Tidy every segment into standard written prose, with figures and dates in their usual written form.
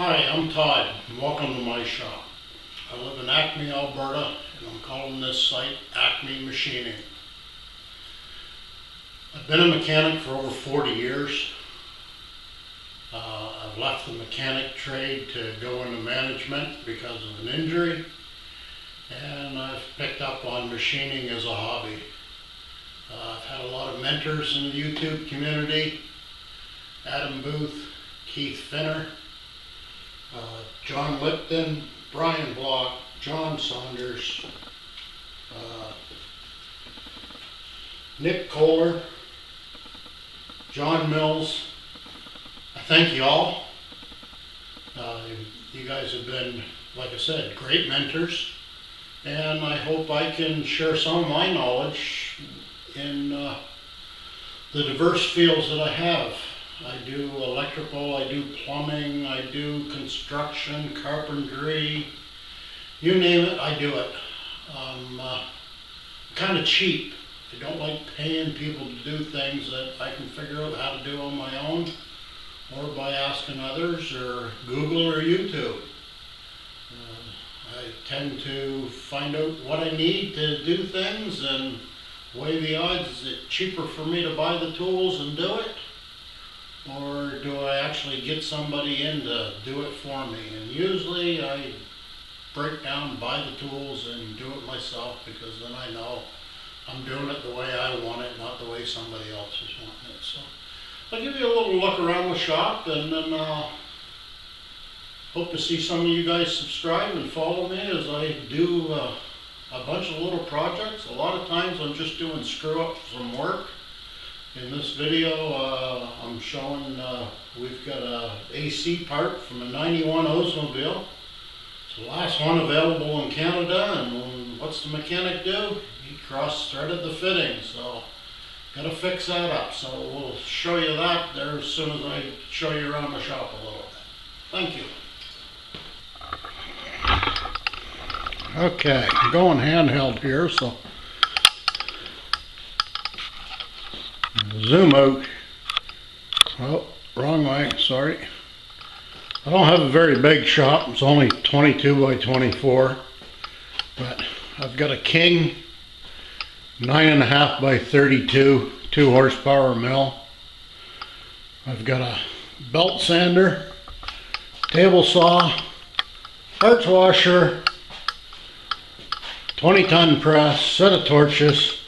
Hi, I'm Todd, and welcome to my shop. I live in Acme, Alberta, and I'm calling this site Acme Machining. I've been a mechanic for over 40 years. I've left the mechanic trade to go into management because of an injury, and I've picked up on machining as a hobby. I've had a lot of mentors in the YouTube community: Adam Booth, Keith Finner, John Lipton, Brian Block, John Saunders, Nick Kohler, John Mills. I thank you all. You guys have been, like I said, great mentors, and I hope I can share some of my knowledge in the diverse fields that I have. I do electrical, I do plumbing, I do construction, carpentry, you name it, I do it. I'm kind of cheap. I don't like paying people to do things that I can figure out how to do on my own, or by asking others, or Google or YouTube. I tend to find out what I need to do things and weigh the odds. Is it cheaper for me to buy the tools and do it? Or do I actually get somebody in to do it for me? And usually I break down, buy the tools, and do it myself, because then I know I'm doing it the way I want it, not the way somebody else is wanting it. So I'll give you a little look around the shop, and then hope to see some of you guys subscribe and follow me as I do a bunch of little projects. A lot of times I'm just doing screw-ups from work. In this video, I'm showing we've got a AC part from a 91 Oldsmobile. It's the last one available in Canada, and what's the mechanic do? He cross-threaded the fitting, so got to fix that up. So we'll show you that there as soon as I show you around the shop a little bit. Thank you. Okay, I'm going handheld here, so zoom out. Oh, wrong way, sorry. I don't have a very big shop. It's only 22 by 24, but I've got a King 9.5 by 32 2 horsepower mill. I've got a belt sander, table saw, parts washer, 20-ton press, set of torches,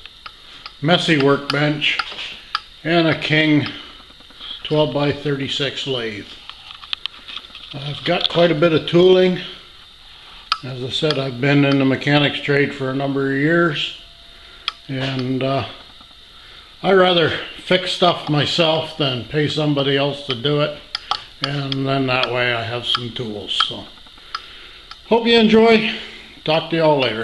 messy workbench, and a King 12 by 36 lathe. I've got quite a bit of tooling. As I said, I've been in the mechanics trade for a number of years, and I rather fix stuff myself than pay somebody else to do it, and then that way I have some tools. So hope you enjoy. Talk to y'all later.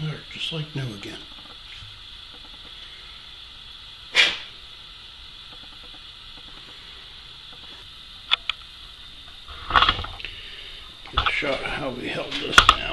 There, just like new again. Get a shot of how we held this down.